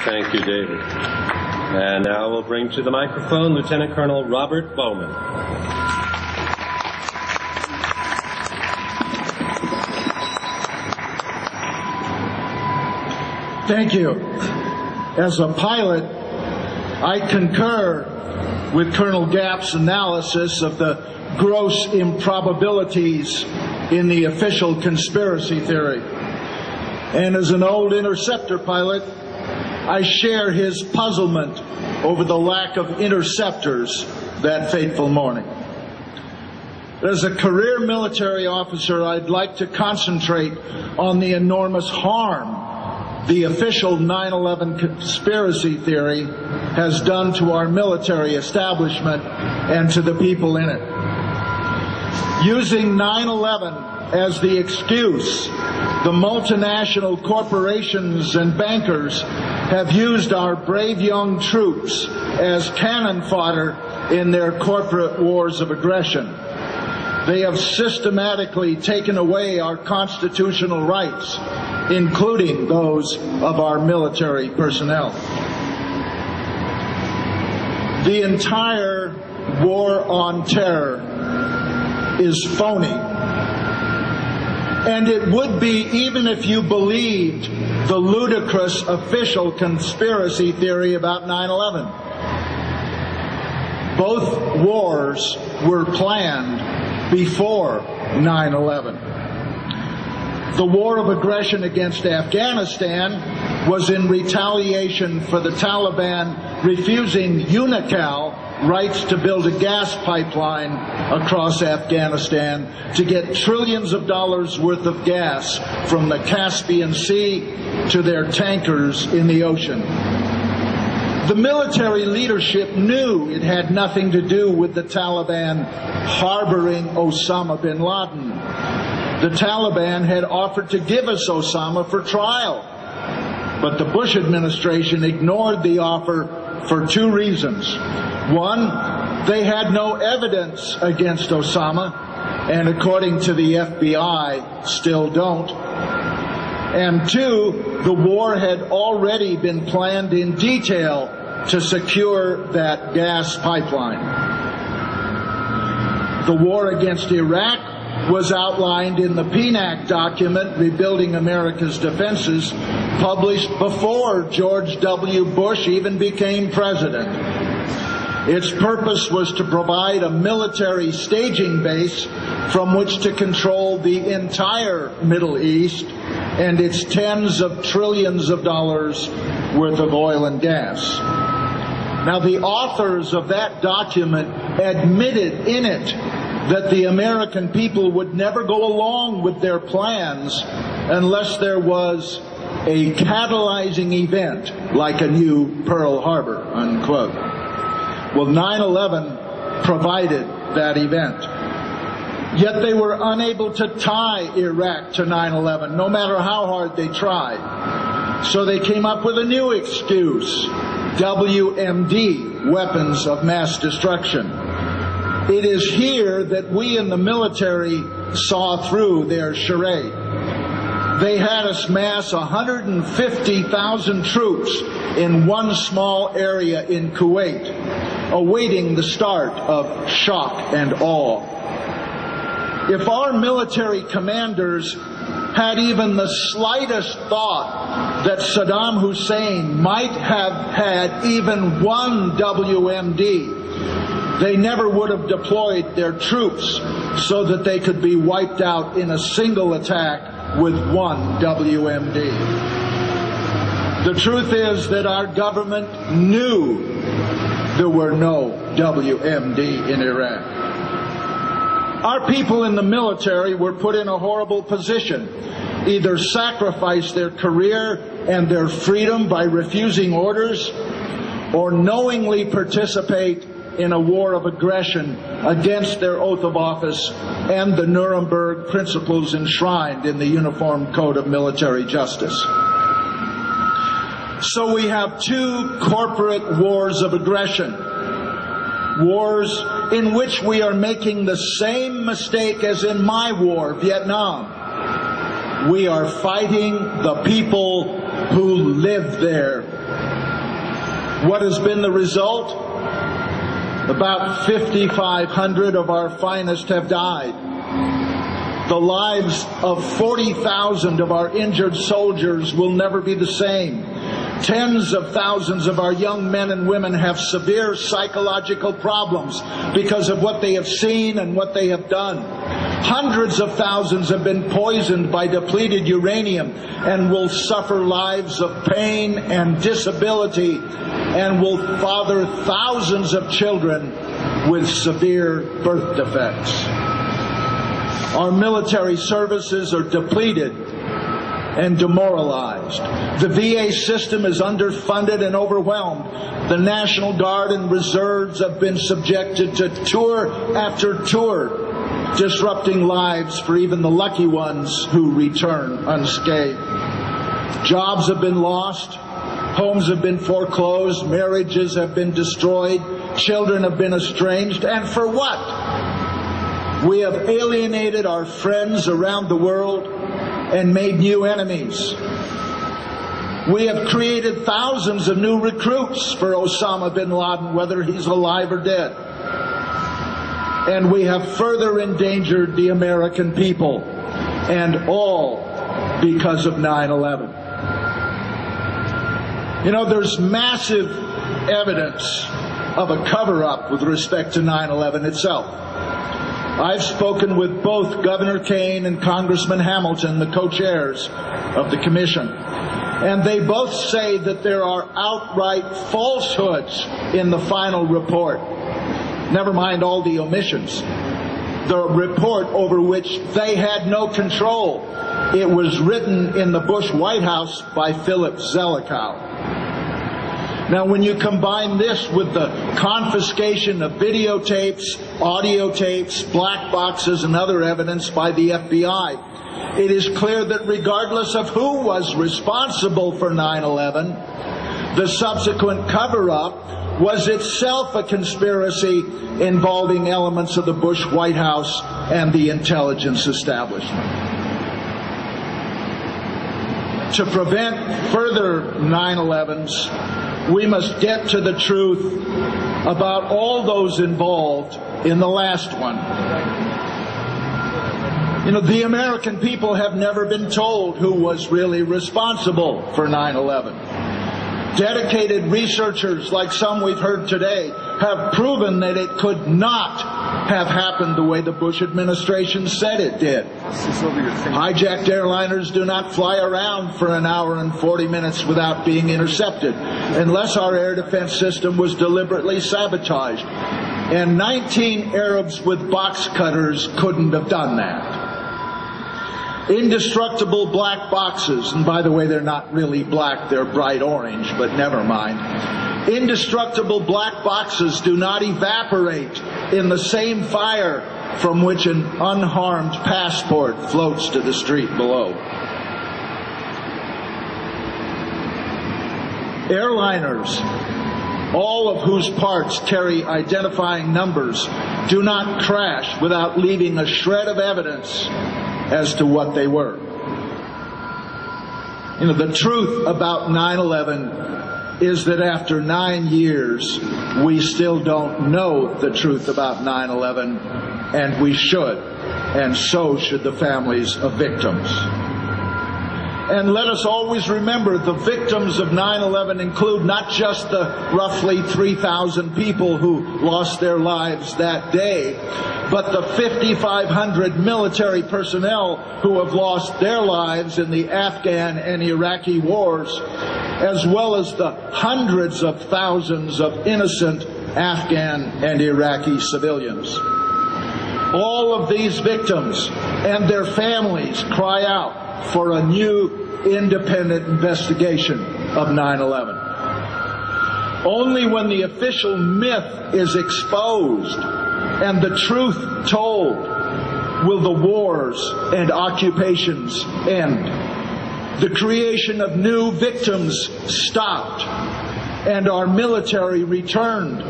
Thank you, David. And now we'll bring to the microphone Lieutenant Colonel Robert Bowman. Thank you. As a pilot, I concur with Colonel Gapp's analysis of the gross improbabilities in the official conspiracy theory. And as an old interceptor pilot, I share his puzzlement over the lack of interceptors that fateful morning. As a career military officer, I'd like to concentrate on the enormous harm the official 9/11 conspiracy theory has done to our military establishment and to the people in it. Using 9/11 as the excuse, the multinational corporations and bankers have used our brave young troops as cannon fodder in their corporate wars of aggression. They have systematically taken away our constitutional rights, including those of our military personnel. The entire war on terror is phony. And it would be even if you believed the ludicrous official conspiracy theory about 9/11. Both wars were planned before 9/11. The war of aggression against Afghanistan was in retaliation for the Taliban refusing UNICAL rights to build a gas pipeline across Afghanistan to get trillions of dollars worth of gas from the Caspian Sea to their tankers in the ocean. The military leadership knew it had nothing to do with the Taliban harboring Osama bin Laden. The Taliban had offered to give us Osama for trial, but the Bush administration ignored the offer for two reasons. One, they had no evidence against Osama, and according to the FBI, still don't. And two, the war had already been planned in detail to secure that gas pipeline. The war against Iraq was outlined in the PNAC document, Rebuilding America's Defenses, published before George W. Bush even became president. Its purpose was to provide a military staging base from which to control the entire Middle East and its tens of trillions of dollars worth of oil and gas. Now, the authors of that document admitted in it that the American people would never go along with their plans unless there was a catalyzing event like a new Pearl Harbor, unquote. Well, 9/11 provided that event. Yet they were unable to tie Iraq to 9/11, no matter how hard they tried. So they came up with a new excuse, WMD, weapons of mass destruction. It is here that we in the military saw through their charade. They had us mass 150,000 troops in one small area in Kuwait, awaiting the start of shock and awe. If our military commanders had even the slightest thought that Saddam Hussein might have had even one WMD, they never would have deployed their troops so that they could be wiped out in a single attack with one WMD. The truth is that our government knew there were no WMD in Iraq. Our people in the military were put in a horrible position. Either sacrifice their career and their freedom by refusing orders, or knowingly participate in a war of aggression against their oath of office and the Nuremberg principles enshrined in the Uniform Code of Military Justice. So we have two corporate wars of aggression. Wars in which we are making the same mistake as in my war, Vietnam. We are fighting the people who live there What has been the result? About 5,500 of our finest have died. The lives of 40,000 of our injured soldiers will never be the same. Tens of thousands of our young men and women have severe psychological problems because of what they have seen and what they have done. Hundreds of thousands have been poisoned by depleted uranium and will suffer lives of pain and disability and will father thousands of children with severe birth defects. Our military services are depleted and demoralized. The VA system is underfunded and overwhelmed. The National Guard and Reserves have been subjected to tour after tour, disrupting lives for even the lucky ones who return unscathed. Jobs have been lost. Homes have been foreclosed. Marriages have been destroyed. Children have been estranged. And for what? We have alienated our friends around the world and made new enemies. We have created thousands of new recruits for Osama bin Laden, whether he's alive or dead. And we have further endangered the American people, and all because of 9/11. You know, there's massive evidence of a cover-up with respect to 9/11 itself. I've spoken with both Governor Kane and Congressman Hamilton, the co-chairs of the commission, and they both say that there are outright falsehoods in the final report. Never mind all the omissions. The report over which they had no control. It was written in the Bush White House by Philip Zelikow. Now, when you combine this with the confiscation of videotapes, audio tapes, black boxes, and other evidence by the FBI, it is clear that regardless of who was responsible for 9/11, the subsequent cover-up was itself a conspiracy involving elements of the Bush White House and the intelligence establishment. To prevent further 9/11s, we must get to the truth about all those involved in the last one. You know, the American people have never been told who was really responsible for 9/11. Dedicated researchers, like some we've heard today, have proven that it could not have happened the way the Bush administration said it did. Hijacked airliners do not fly around for an hour and 40 minutes without being intercepted, unless our air defense system was deliberately sabotaged. And 19 Arabs with box cutters couldn't have done that. Indestructible black boxes, and by the way, they're not really black, they're bright orange, but never mind. Indestructible black boxes do not evaporate in the same fire from which an unharmed passport floats to the street below. Airliners, all of whose parts carry identifying numbers, do not crash without leaving a shred of evidence as to what they were. You know, the truth about 9/11 is that after 9 years, we still don't know the truth about 9/11, and we should, and so should the families of victims. And let us always remember, the victims of 9/11 include not just the roughly 3,000 people who lost their lives that day, but the 5,500 military personnel who have lost their lives in the Afghan and Iraqi wars, as well as the hundreds of thousands of innocent Afghan and Iraqi civilians. All of these victims and their families cry out for a new independent investigation of 9/11. Only when the official myth is exposed and the truth told will the wars and occupations end, the creation of new victims stopped, and our military returned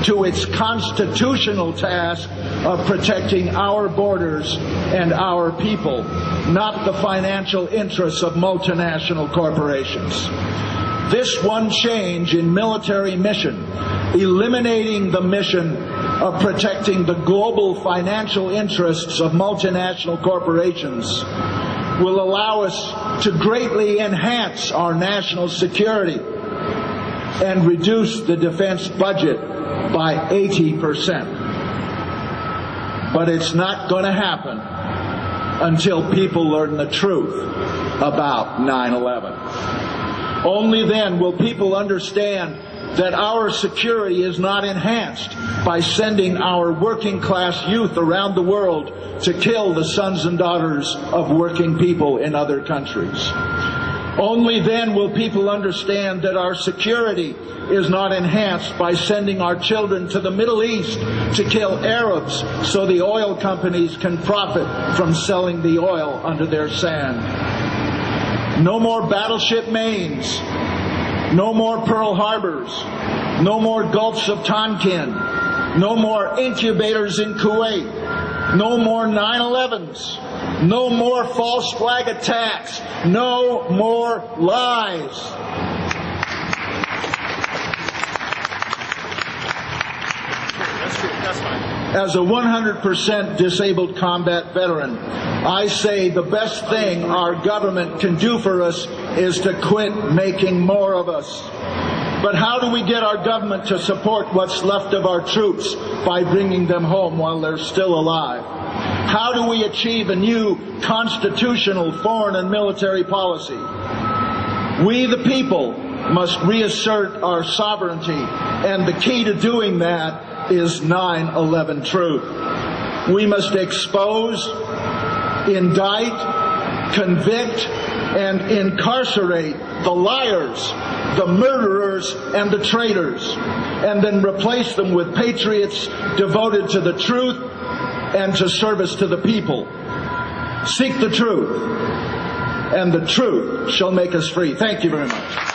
to its constitutional task of protecting our borders and our people, not the financial interests of multinational corporations. This one change in military mission, eliminating the mission of protecting the global financial interests of multinational corporations, will allow us to greatly enhance our national security and reduce the defense budget by 80%. But it's not going to happen until people learn the truth about 9/11. Only then will people understand that our security is not enhanced by sending our working class youth around the world to kill the sons and daughters of working people in other countries. Only then will people understand that our security is not enhanced by sending our children to the Middle East to kill Arabs so the oil companies can profit from selling the oil under their sand. No more battleship Maines. No more Pearl Harbors. No more Gulfs of Tonkin. No more incubators in Kuwait. No more 9/11s. No more false flag attacks. No more lies. That's fine. As a 100% disabled combat veteran, I say the best thing our government can do for us is to quit making more of us. But how do we get our government to support what's left of our troops by bringing them home while they're still alive? How do we achieve a new constitutional foreign and military policy? We, the people, must reassert our sovereignty, and the key to doing that is 9/11 truth. We must expose, indict, convict, and incarcerate the liars, the murderers, and the traitors, and then replace them with patriots devoted to the truth and to service to the people. Seek the truth, and the truth shall make us free. Thank you very much.